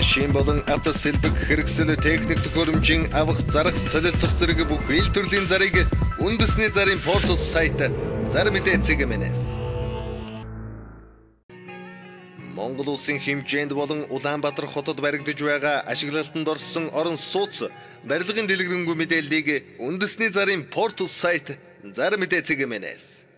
машин болон авто сэлбэг хэрэгсэл техник төхөөрөмжийн авах зарах солилцох зэрэг бүх ил төрлийн зарыг үндэсний зарын портал сайт Зар мэдээ цэгмэнэс. Монгол улсын хэмжээнд болон Улаанбаатар хотод баригдаж байгаа ашиглалтанд орсон орон сууц барилгын дэлгэрэнгүй мэдээллийг үндэсний зарын портал сайт Зар мэдээ цэгмэнэс.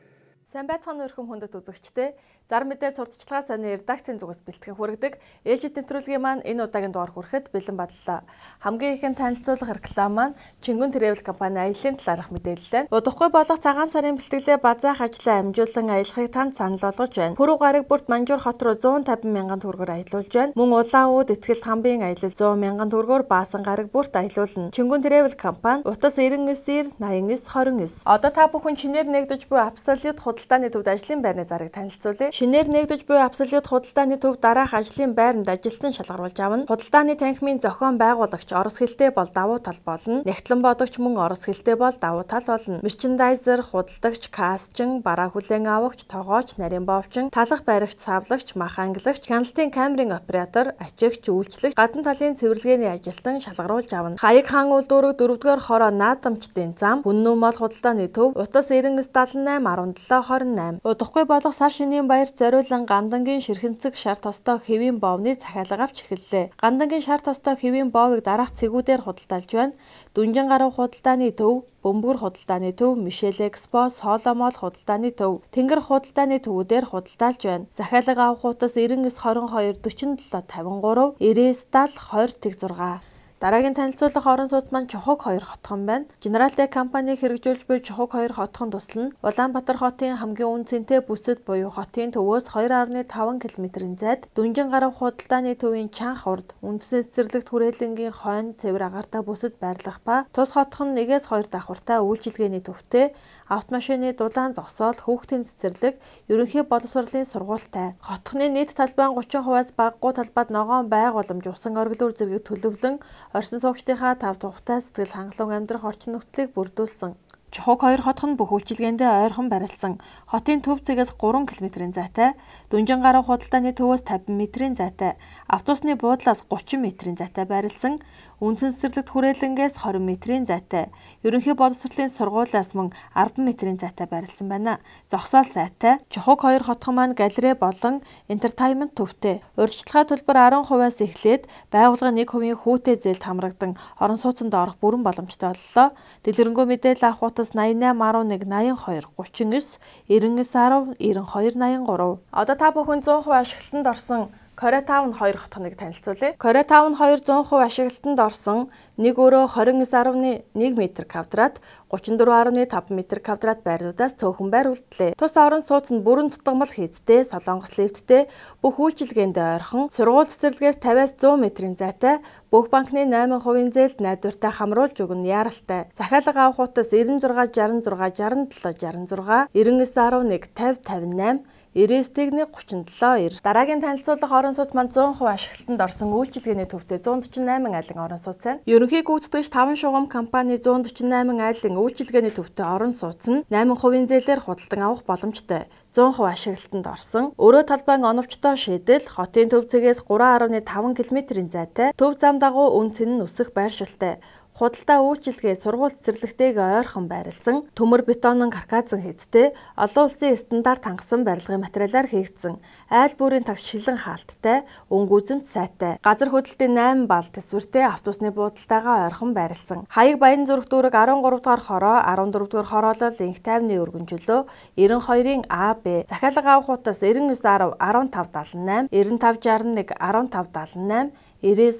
Сайн байцгаана өрхөм хүндэт үзэгчдээ Зар мэдээ сурталчилгаа сонины редакцийн зүгээс бэлтгэн хүргэдэг ээлжид нэвтрүүлгийн маань энэ удаагийн дугаар хүрэхэд бэлэн боллоо. Хамгийн ихэнд танилцуулах реклам маань Чингүн Travel компани аяллаа талаарх мэдээлэл. Удахгүй болох цагаан сарын бэлтгэлээ базаах ажлаа амжуулсан аялахыг танд санал болгож байна. Пүрэв гараг бүрт Манжуур хот руу 150 мянган төгрөгөөр аялуулж байна. Мөн Улаан ууд Итгэл хамбын аялал 100 мянган төгрөгөөр Баасан гараг бүрт аялуулна. Чингүн Travel компани утас 99 89 29. Одоо та бүхэн шинээр нэгдэж буй Absolute худалдааны төвд ажлын байрны зарыг танилцуулъя. Шинээр нэгдэж буй Absolute худалдааны төв дараах ажлын байранд ажилтан шалгаруулж авна. Худалдааны танхимын зохион байгуулагч орос хэлтэй бол давуу тал болно. Нэгтлэн бодогч мөн орос хэлтэй бол давуу тал болно. Мерчендайзер, худалдагч, кастчин, бараа хүлээн авагч, тогооч, нарийн бовчин, талах баригч, савлагч, мах ангилагч, хяналтын камерын оператор, ачигч, үйлчлэгч, гадна талын цэвэрлэгээний ажилтан шалгаруулж авна. Хаяг хаан үйлдвэрэг 4-р хороо наадамчдын зам, Хүннү мал худалдааны төв, утас 9978 17 28. Удахгүй болох сар шинийн баяр зориулан Гандангийн ширхэнцэг шар тостой хэвийн боовны захиалга авч эхэллээ. Гандангийн шар тостой хэвийн боовыг дараах цэгүүдээр худалдаалж байна. Дүнжин гарав худалдааны төв, Бөмбөр худалдааны төв, Мишель Экспо, Соломол худалдааны төв, Тэнгэр худалдааны төвүүдээр худалдаалж байна. Захиалга авах утас 99 22 47 53, 99 70 20 6. Дараагийн танилцуулах орон сууц маань Чухаг 2 хотхон байна. General-Tech компани хэрэгжүүлж буй Чухаг 2 хотхон тусал нь Улаанбаатар хотын хамгийн үнцэнтэй бүсэд буюу хотын төвөөс 2.5 км-ийн зайд Дүнжин гарав худалдааны төвийн чанх урд үндэсний цэцэрлэгт хүрээлэнгийн хойно цэвэр агаартай бүсэд байрлах ба тус хотхон 1-2 давхартай үйлчилгээний төвтэй автомашины дулаан зогсоол хүүхдийн цэцэрлэг ерөнхий боловсролын сургуультай. Хотхны нийт талбайн 30%-аас багагүй талбайд ногоон байгууламж усан оргилуур зэрэг төлөвлөн орчин суугчдынхаа тав тухтай сэтгэл хангалуун амьдрах орчин нөхцөлийг бүрдүүлсэн. Чухаг 2 хотхон бүх үйлчилгээндээ ойрхон барилсан. Хотын төв цэгээс 3 км-ийн зайтай, Дүнжин гарав худалдааны төвөөс 50 м-ийн зайтай, автобусны буудлаас 30 м-ийн зайтай барилсан. Үндсэн цэцэрлэгт хүрээлэнгээс 20 м-ийн зайтай, ерөнхий боловсролын сургуулиас мөн 10 м-ийн зайтай барилсан байна. Зогсоол сайтай. Чухаг 2 хотхон маань галерей болон entertainment төвтэй. Урьдчилгаа төлбөр 10%-аас эхлээд байгууллагын 1% хүүтэй зээлд хамрагдан орон сууцанд орох бүрэн боломжтой боллоо. Дэлгэрэнгүй мэдээлэл авах 88 11 82 39 99 10 92 83. Одоо та бүхэн 100% ашиглалтанд орсон Koreatown 2 хотхоныг танилцуулъя. Koreatown 2 100% ашиглалтанд орсон нэг өрөө 29.1 м2, 34.5 м2 байрнуудаас цөөхөн байр үлдлээ. Тус орон сууц нь бүрэн тутамл хийцтэй, солонгос лифттэй, бүх үйлчилгээндээ ойрхон, сургууль цэцэрлэгээс 50-аас 100 м-ийн зайтай, бүх банкны 8% зээлд найдвартай хамруулж өгнө яаралтай. Захиалга авах утас 96 66 67 66, 99 11 50 58, 99-ийг 37 2. Дараагийн танилцуулах орон сууц маань 100% ашиглалтанд орсон үйлчилгээний төвтэй 148 айлын орон сууц байна. Ерөнхий гүйцэтгэгч 5 шугам компани 148 айлын үйлчилгээний төвтэй орон сууц нь 8% зээлээр худалдан авах боломжтой. 100% ашиглалтанд орсон. Өрөө талбайн оновчтой шийдэл хотын төв цэгээс 3.5 км-ийн зайтай, төв зам дагуу үнцэн нь өсөх байршилтай. Худалдаа үйлчилгээ сургууль цэцэрлэгтэйгээ ойрхон байрлсан, төмөр бетонын карказан хийдтэй, олон улсын стандарт хангасан барилгын материалаар хийгдсэн, айл бүрийн тагс шилэн хаалттай, өнгө үзэмт сайтай, газар хөдлөлтийн 8 бал төсвөртэй автобусны буудалтайгаа ойрхон байрлсан. Хаяг Баян зүрх дүүрэг 13 дугаар хороо, 14 дугаар хороолол инх тайвны өргөнжлөө, 92-ийн А, Б. Захиалга авах утас 99 10 15 78, 95 61 15 78, 99 20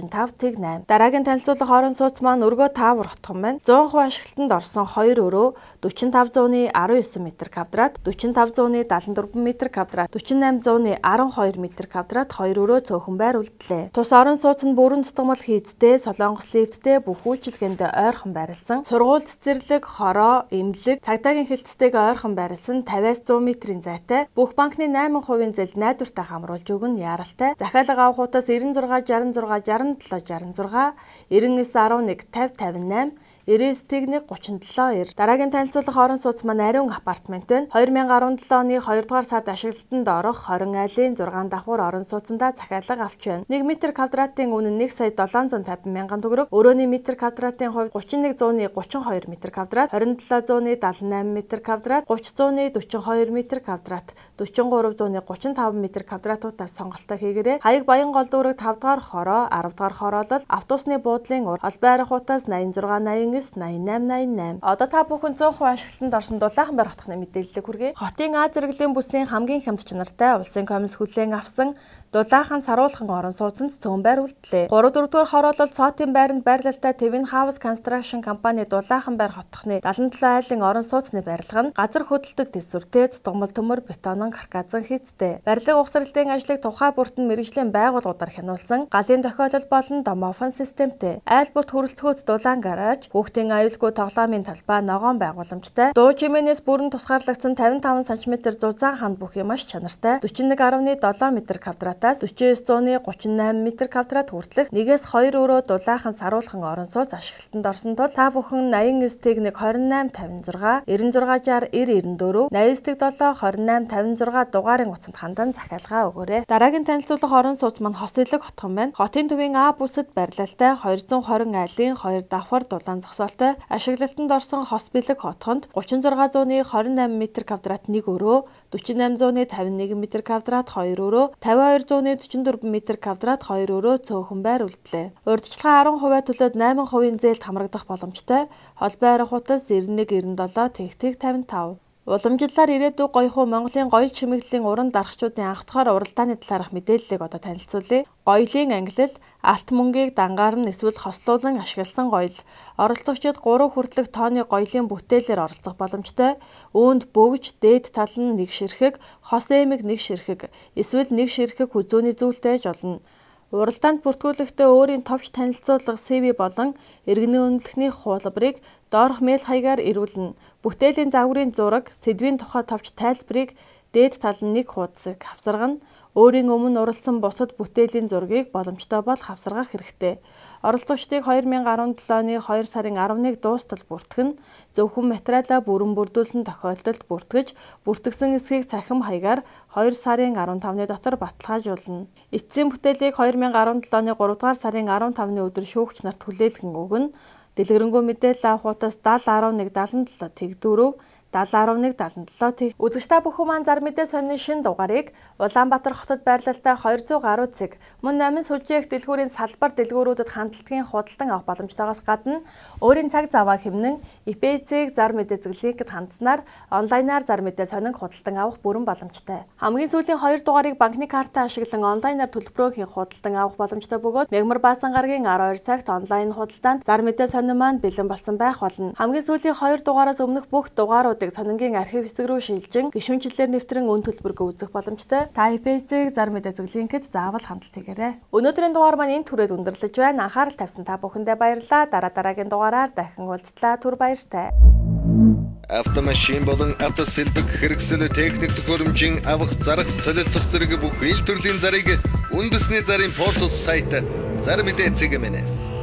45 8. Дараагийн танилцуулах орон сууц маань өргөө таавар хотхон байна. 100% ашиглалтанд орсон 2 өрөө 4500-ны 19 м2, 4500-ны 74 м2, 4800-ны 12 м2 2 өрөө цөөхөн байр үлдлээ. Тус орон сууц нь бүрэн тутамл хийцтэй, солонгос лифттэй, бүх үйлчилгээндээ ойрхон байрлсан. Сургууль цэцэрлэг, хороо, эмнэлэг, цагдаагийн хэлцтэйгээ ойрхон байрлсан 50-аас 100 м-ийн зайтай, бүх банкны 8% зээлд найдвартай хамруулж өгнө яаралтай. Захиалга авах утас 96 66 67 66, 99 11 50 58, 993792. Дараагийн танилцуулах орон сууц маань ариун апартмент байна. 2017 оны 2 дугаар сард ашиглалтанд орох 20 айлын 6 давхар орон сууцндаа захиалга авч байна. 1 м квадратын үнэ 1,750,000 төгрөг. Өрөөний метр квадратын хувьд 31,100-ны 32 м квадрат, 27,100-ны 78 м квадрат, 30,100-ны 42 м квадрат, 43,100-ны 35 м квадратуудаас сонголтоо хийгээрэй. Хаяг Баянгол дүүрэг 5 дугаар хороо, 10 дугаар хороолол, автобусны буудлын ур, холбоо арихуутаас 86 89 88 88. Одоо та бүхэн 100% ашиглалтанд орсон Дулаахан байр хотхны мэдээллийг хүргэе. Хотын А зэрэглэлийн бүсийн хамгийн хямд чанартай улсын комисс хүлээн авсан Дулаахан саруулхан орон сууцнд цөөн байр үлдлээ. 3-4 дугаар хороолол Цоотын байранд байрлалтай Twin House Construction компани Дулаахан байр хотхны 77 айлын орон сууцны барилга нь газар хөдлөлтөд төсвөртэй цогмол төмөр бетонон карказан хийцтэй. Барилга ухсралтын ажлыг тухай бүртэн мэргэжлийн байгууллагуудаар хянуулсан галын тохиолол болон домофон системтэй. Айл бүрт хүрэлцгүүд дулаан гараж, хүүхдийн аюулгүй тоглоомын талбай ногоон байгууламжтай. Дуу чимээнээс бүрэн тусгаарлагдсан 55 см зузаан ханд бүхий маш чанартай. 41.7 м квадратаас 49,100-ны 38 м квадрат хүртэлх 1-2 өрөө Дулаахан саруулхан орон сууц ашиглалтанд орсон тул та бүхэн 89-1 2856 9660 994 89-7 2856 дугаарын утсанд хандан захиалга өгөөрэй. Дараагийн танилцуулах орон сууц маань Хос Илэг хотхон байна. Хотын төвийн А бүсэд барилалтай 220 айлын 2 давхар дулаан зогсоолтой ашиглалтанд орсон Хос Бэлэг хотхонд 36,100-ны 28 м квадрат 1 өрөө, 48,100-ны 51 м квадрат 2 өрөө, 52,100-ны 44 м квадрат 2 өрөө цөөхөн байр үлдлээ. Урьдчилгаа 10% төлөөд 8% зээлд хамрагдах боломжтой. Холбоо арихуутаас 91 97 55. Уламжлалаар ирээдүйг гоёхуу Монголын гоёл чимэглэлийн уран дарагчдын анх дахаар уралдааны талаарх мэдээллийг одоо танилцуулъя. Гоёлын ангилал, алт мөнгийг дангаарн эсвэл хослуулан ашигласан гоёл. Оролцогчид 3 хүртэлх тооны гоёлын бүтээлээр оролцох боломжтой. Үүнд бөгж, дээд тал нь 1 ширхэг, хос эмэг 1 ширхэг, эсвэл 1 ширхэг хүзөөний зүйлтэй жолно. Уралдаанд бүртгүүлэхдээ өөрийн товч танилцуулга CV болон иргэний үнэлэхний хуулбарыг доорх мэйл хаягаар ирүүлнэ. Бүтээлийн загварын зураг, сэдвийн тухай товч тайлбарыг дээд тал нь 1 хуудсыг хавсаргана. Өөрийн өмнө уралсан бусад бүтээлийн зургийг боломжтой бол хавсаргах хэрэгтэй. Оролцогчдыг 2017 оны 2 сарын 11 дуустал бүртгэн, зөвхөн материалаа бүрэн бүрдүүлсэн тохиолдолд бүртгэж, бүртгэсэн эсхийг цахим хаягаар 2 сарын 15-ны дотор баталгаажуулна. Эцсийн бүтээлийг 2017 оны 3 дугаар сарын 15-ны өдөр шүүгч нарт хүлээлгэн өгнө. Дэлгэрэнгүй мэдээлэл авахутаас 70 11 77 тэгдүрөв 701177 үзэгч та бүхэн маань зар мэдээ сонины шин дугаарыг Улаанбаатар хотод байрлалтай 200 гаруй цэг мөн номын сүлжээх дэлгүүрийн салбар дэлгүүрүүдэд хандлтгийн худалдан авах боломжтойгоос гадна өөрийн цаг заваа хэмнэн ИП-цэг зар мэдээ зөвлөгөөд хандсанаар онлайнаар зар мэдээ сонин худалдан авах бүрэн боломжтой. Хамгийн сүүлийн 2 дугаарыг банкны картаа ашиглан онлайнаар төлбөрөө хийх худалдан авах боломжтой бөгөөд Мягмар Баасан гарагийн 12 цагт онлайн худалдаанд зар мэдээ сонин маань бэлэн болсон байх болно. Хамгийн сүүлийн 2 дугаараас өмнөх бүх дугааруудыг сонингийн архив хэсэг рүү шилжин гишүүнчлэлээр нэвтрэн өн төлбөргөө үзэх боломжтой. Та ИП-цэг зар мэдээ зөвлөгөөд заавал хандлт хийгээрэй. Өнөөдрийн дугаар маань энэ түрээд өндөрлөж байна. Анхаарал тавьсан та бүхэндээ баярлалаа. Дараагийн дугаараар дахин уулзлаа. Түр баяртай. Автомашин болон автосэлбэг хэрэгсэл техник төхөөрөмжийн авах зарах солилцох зэрэг бүх ил төрлийн зарыг үндэсний зарын портал сайт зар мэдээ цэгмэнэс.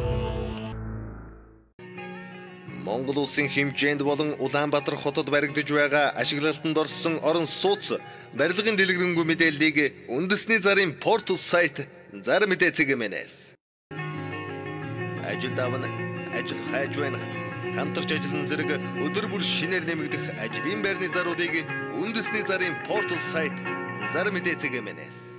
Монгол улсын хэмжээнд болон Улаанбаатар хотод баригдаж байгаа ашиглалтанд орсон орон сууц барилгын дэлгэрэнгүй мэдээллийг үндэсний зарын портал сайт зар мэдээ цэгмэнэс. Ажил давна, ажил хайж байна. Хамтарч ажиллан зэрэг өдөр бүр шинээр нэмэгдэх ажлын байрны заруудыг үндэсний зарын портал сайт зар мэдээ цэгмэнэс.